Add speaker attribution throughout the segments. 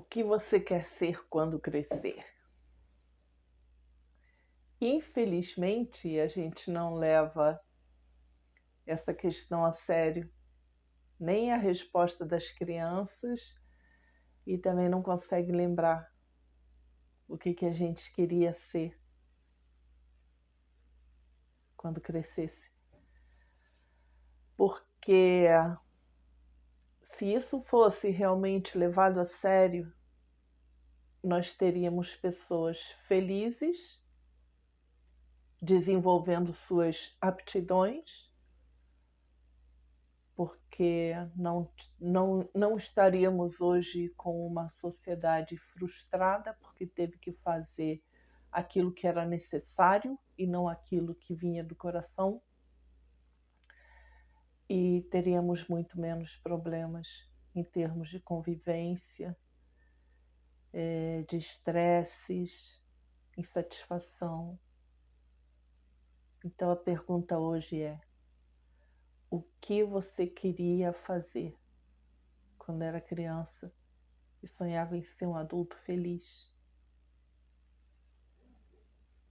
Speaker 1: que você quer ser quando crescer? Infelizmente, a gente não leva essa questão a sério, nem a resposta das crianças, e também não consegue lembrar o que a gente queria ser quando crescesse. Porque se isso fosse realmente levado a sério, nós teríamos pessoas felizes, desenvolvendo suas aptidões, porque não estaríamos hoje com uma sociedade frustrada porque teve que fazer aquilo que era necessário e não aquilo que vinha do coração, e teríamos muito menos problemas em termos de convivência, de estresses, insatisfação. Então a pergunta hoje é: o que você queria fazer quando era criança e sonhava em ser um adulto feliz?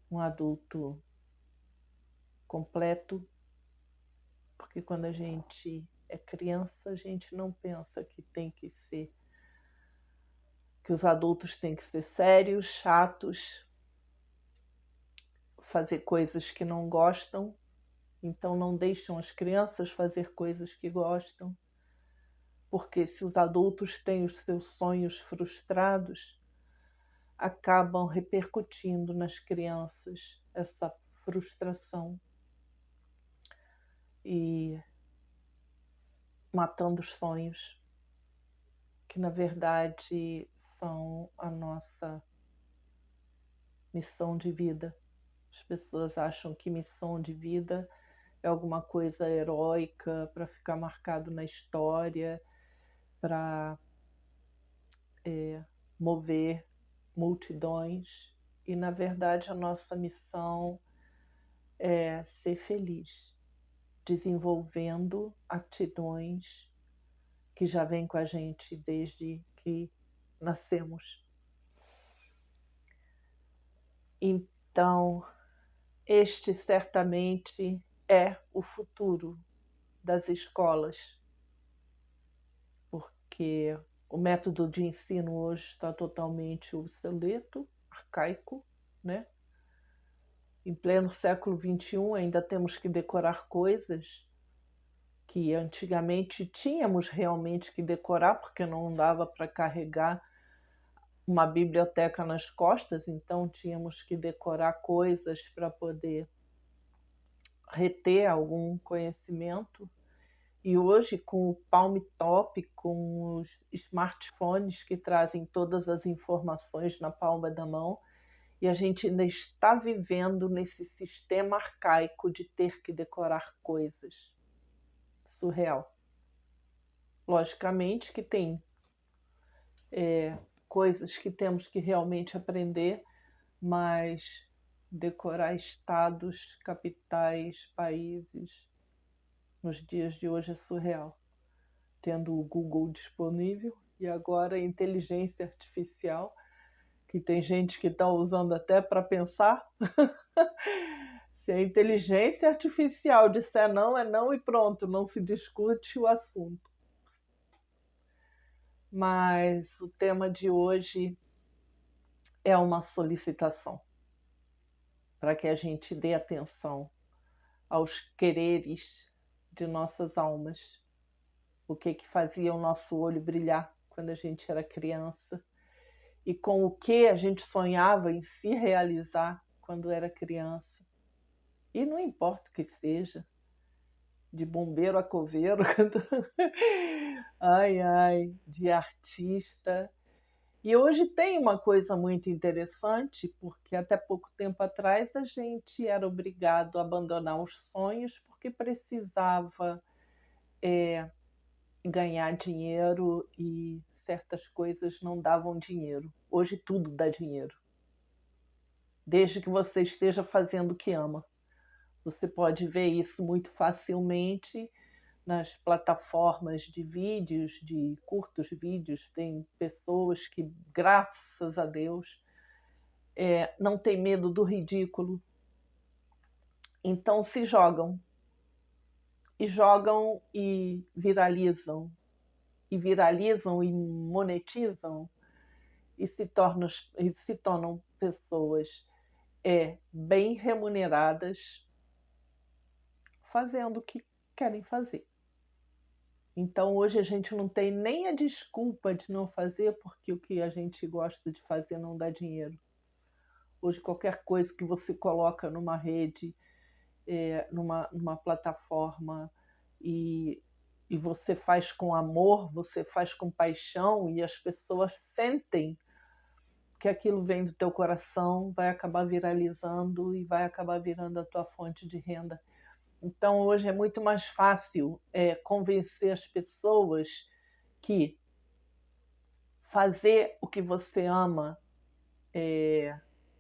Speaker 1: Um adulto completo, porque quando a gente é criança, a gente não pensa que os adultos têm que ser sérios, chatos, fazer coisas que não gostam, então não deixam as crianças fazer coisas que gostam, porque se os adultos têm os seus sonhos frustrados, acabam repercutindo nas crianças essa frustração e matando os sonhos, que na verdade são a nossa missão de vida. As pessoas acham que missão de vida é alguma coisa heróica para ficar marcado na história, para mover multidões, e na verdade a nossa missão é ser feliz, desenvolvendo aptidões que já vêm com a gente desde que nascemos. Então, este certamente é o futuro das escolas, porque o método de ensino hoje está totalmente obsoleto, arcaico, né? Em pleno século XXI ainda temos que decorar coisas que antigamente tínhamos realmente que decorar, porque não dava para carregar uma biblioteca nas costas, então tínhamos que decorar coisas para poder reter algum conhecimento. E hoje, com o Palm Top, com os smartphones que trazem todas as informações na palma da mão, e a gente ainda está vivendo nesse sistema arcaico de ter que decorar coisas. Surreal. Logicamente que tem coisas que temos que realmente aprender, mas decorar estados, capitais, países, nos dias de hoje é surreal. Tendo o Google disponível e agora a inteligência artificial, que tem gente que está usando até para pensar. Se a inteligência artificial disser não, é não e pronto, não se discute o assunto. Mas o tema de hoje é uma solicitação para que a gente dê atenção aos quereres de nossas almas. O que fazia o nosso olho brilhar quando a gente era criança e com o que a gente sonhava em se realizar quando era criança. E não importa o que seja, de bombeiro a coveiro, de artista. E hoje tem uma coisa muito interessante, porque até pouco tempo atrás a gente era obrigado a abandonar os sonhos porque precisava ganhar dinheiro e certas coisas não davam dinheiro. Hoje tudo dá dinheiro, desde que você esteja fazendo o que ama. Você pode ver isso muito facilmente nas plataformas de vídeos, de curtos vídeos, tem pessoas que, graças a Deus, não tem medo do ridículo. Então se jogam. E jogam e viralizam. E viralizam e monetizam e se tornam pessoas bem remuneradas fazendo o que querem fazer. Então hoje a gente não tem nem a desculpa de não fazer porque o que a gente gosta de fazer não dá dinheiro. Hoje qualquer coisa que você coloca numa rede, numa plataforma e você faz com amor, você faz com paixão e as pessoas sentem que aquilo vem do teu coração, vai acabar viralizando e vai acabar virando a tua fonte de renda. Então hoje é muito mais fácil convencer as pessoas que fazer o que você ama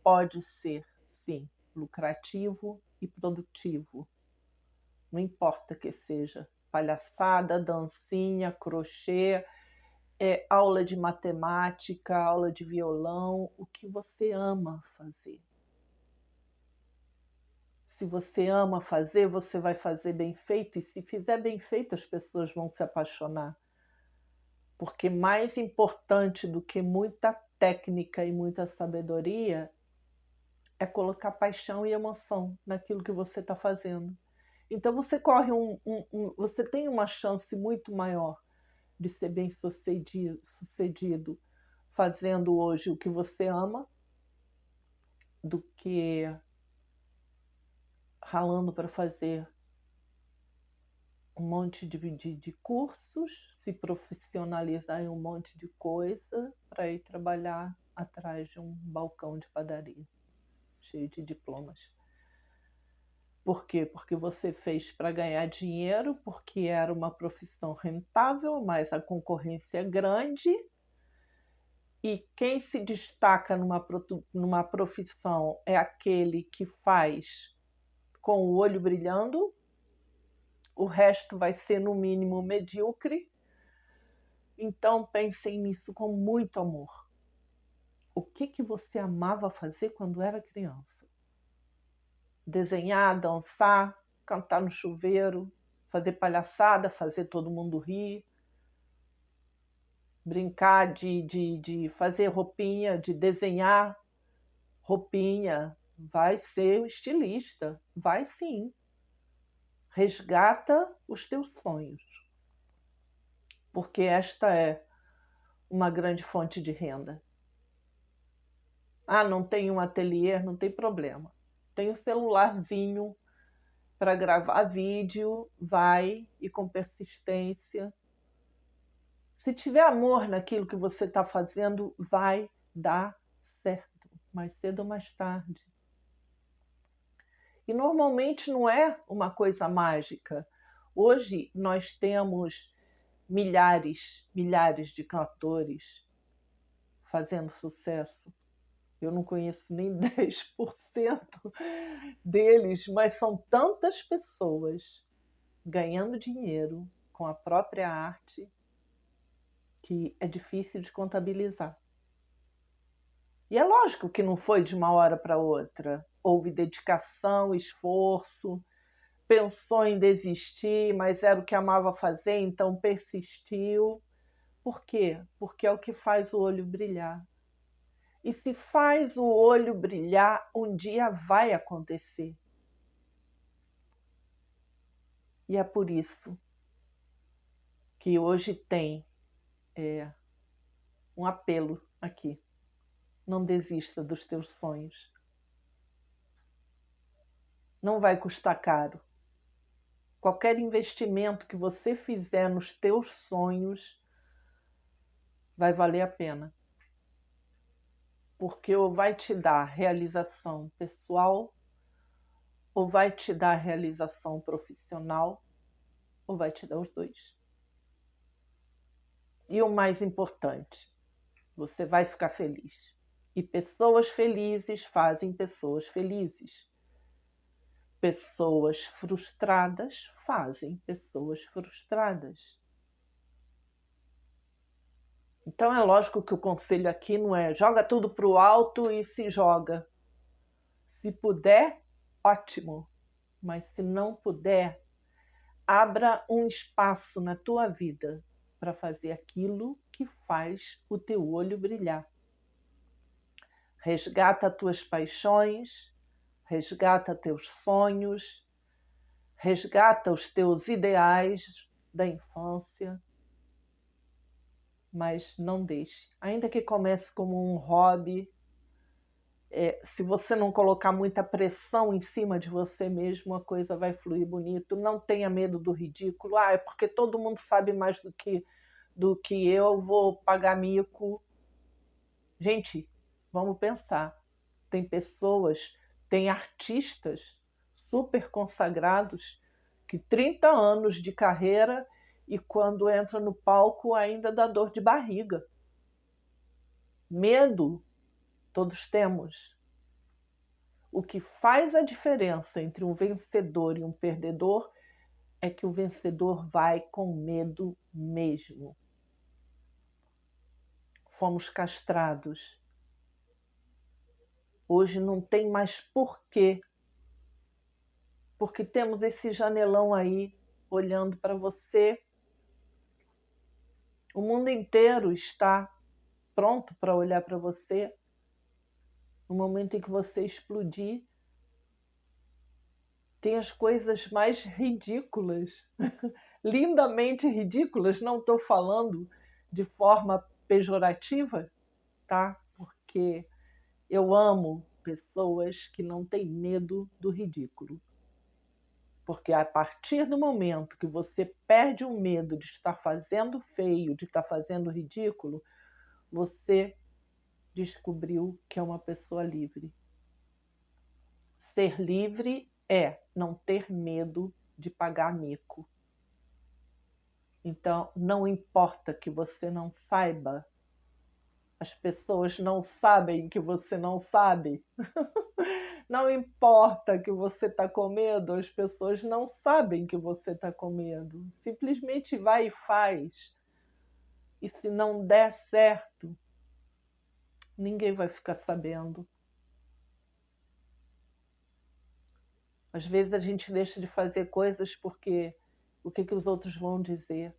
Speaker 1: pode ser, sim, lucrativo e produtivo. Não importa que seja palhaçada, dancinha, crochê, aula de matemática, aula de violão, o que você ama fazer. Se você ama fazer, você vai fazer bem feito, e se fizer bem feito, as pessoas vão se apaixonar. Porque mais importante do que muita técnica e muita sabedoria é colocar paixão e emoção naquilo que você está fazendo. Então você corre você tem uma chance muito maior de ser bem sucedido fazendo hoje o que você ama do que ralando para fazer um monte de cursos, se profissionalizar em um monte de coisa para ir trabalhar atrás de um balcão de padaria cheio de diplomas. Por quê? Porque você fez para ganhar dinheiro, porque era uma profissão rentável, mas a concorrência é grande. E quem se destaca numa profissão é aquele que faz com o olho brilhando, o resto vai ser no mínimo medíocre. Então pensem nisso com muito amor. O que você amava fazer quando era criança? Desenhar, dançar, cantar no chuveiro, fazer palhaçada, fazer todo mundo rir, brincar de fazer roupinha, de desenhar roupinha. Vai ser estilista, vai sim. Resgata os teus sonhos, porque esta é uma grande fonte de renda. Ah, não tem um ateliê, não tem problema. Tem um celularzinho para gravar vídeo, vai e com persistência. Se tiver amor naquilo que você está fazendo, vai dar certo, mais cedo ou mais tarde. E normalmente não é uma coisa mágica. Hoje nós temos milhares de cantores fazendo sucesso. Eu não conheço nem 10% deles, mas são tantas pessoas ganhando dinheiro com a própria arte que é difícil de contabilizar. E é lógico que não foi de uma hora para outra. Houve dedicação, esforço, pensou em desistir, mas era o que amava fazer, então persistiu. Por quê? Porque é o que faz o olho brilhar. E se faz o olho brilhar, um dia vai acontecer. E é por isso que hoje tem um apelo aqui. Não desista dos teus sonhos. Não vai custar caro. Qualquer investimento que você fizer nos teus sonhos vai valer a pena. Porque ou vai te dar realização pessoal, ou vai te dar realização profissional, ou vai te dar os dois. E o mais importante, você vai ficar feliz. E pessoas felizes fazem pessoas felizes. Pessoas frustradas fazem pessoas frustradas. Então é lógico que o conselho aqui não é joga tudo para o alto e se joga. Se puder, ótimo. Mas se não puder, abra um espaço na tua vida para fazer aquilo que faz o teu olho brilhar. Resgata as tuas paixões, resgata teus sonhos, resgata os teus ideais da infância, mas não deixe. Ainda que comece como um hobby, se você não colocar muita pressão em cima de você mesmo, a coisa vai fluir bonito. Não tenha medo do ridículo. É porque todo mundo sabe mais do que eu, vou pagar mico. Gente, vamos pensar. Tem pessoas, tem artistas super consagrados que 30 anos de carreira e quando entra no palco ainda dá dor de barriga. Medo todos temos. O que faz a diferença entre um vencedor e um perdedor é que o vencedor vai com medo mesmo. Fomos castrados. Hoje não tem mais porquê, porque temos esse janelão aí olhando para você. O mundo inteiro está pronto para olhar para você. No momento em que você explodir, tem as coisas mais ridículas, lindamente ridículas, não estou falando de forma pejorativa, tá? Porque eu amo pessoas que não têm medo do ridículo. Porque a partir do momento que você perde o medo de estar fazendo feio, de estar fazendo ridículo, você descobriu que é uma pessoa livre. Ser livre é não ter medo de pagar mico. Então, não importa que você não saiba, as pessoas não sabem que você não sabe. Não importa que você está com medo, as pessoas não sabem que você está com medo. Simplesmente vai e faz. E se não der certo, ninguém vai ficar sabendo. Às vezes a gente deixa de fazer coisas porque o que os outros vão dizer.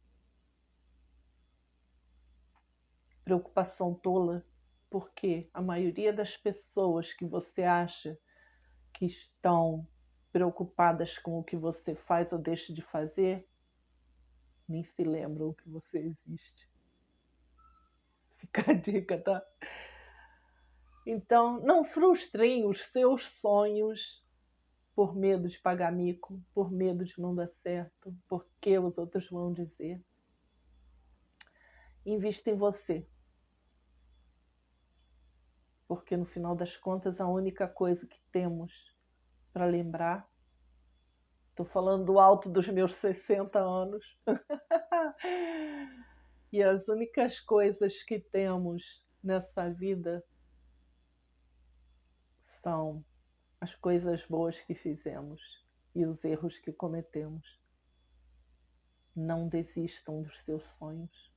Speaker 1: Preocupação tola, porque a maioria das pessoas que você acha que estão preocupadas com o que você faz ou deixa de fazer, nem se lembram que você existe. Fica a dica, tá? Então, não frustrem os seus sonhos por medo de pagar mico, por medo de não dar certo, porque os outros vão dizer. Invista em você. Porque no final das contas a única coisa que temos para lembrar, estou falando do alto dos meus 60 anos, e as únicas coisas que temos nessa vida são as coisas boas que fizemos e os erros que cometemos. Não desistam dos seus sonhos.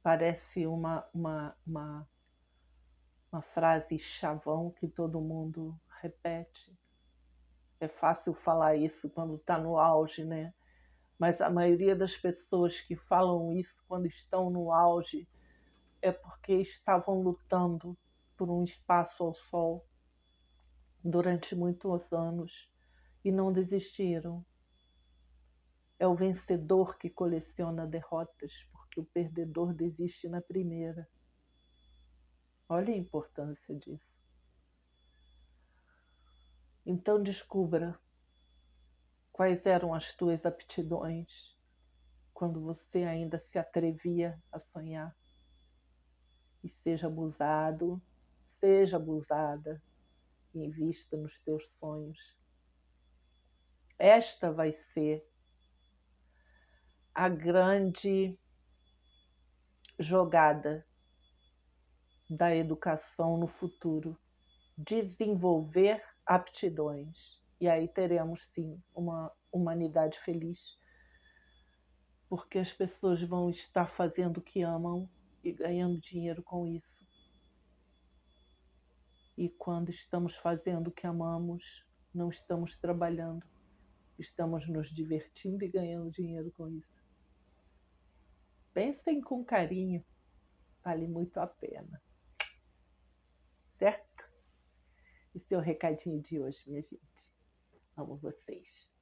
Speaker 1: Parece uma frase chavão que todo mundo repete. É fácil falar isso quando está no auge, né? Mas a maioria das pessoas que falam isso quando estão no auge é porque estavam lutando por um espaço ao sol durante muitos anos e não desistiram. É o vencedor que coleciona derrotas, porque o perdedor desiste na primeira. Olha a importância disso. Então descubra quais eram as tuas aptidões quando você ainda se atrevia a sonhar. E seja abusado, seja abusada, e invista nos teus sonhos. Esta vai ser a grande jogada da educação no futuro. Desenvolver aptidões. E aí teremos, sim, uma humanidade feliz, porque as pessoas vão estar fazendo o que amam e ganhando dinheiro com isso. E quando estamos fazendo o que amamos, não estamos trabalhando, estamos nos divertindo e ganhando dinheiro com isso. Pensem com carinho, vale muito a pena. Certo? Esse é o recadinho de hoje, minha gente. Amo vocês.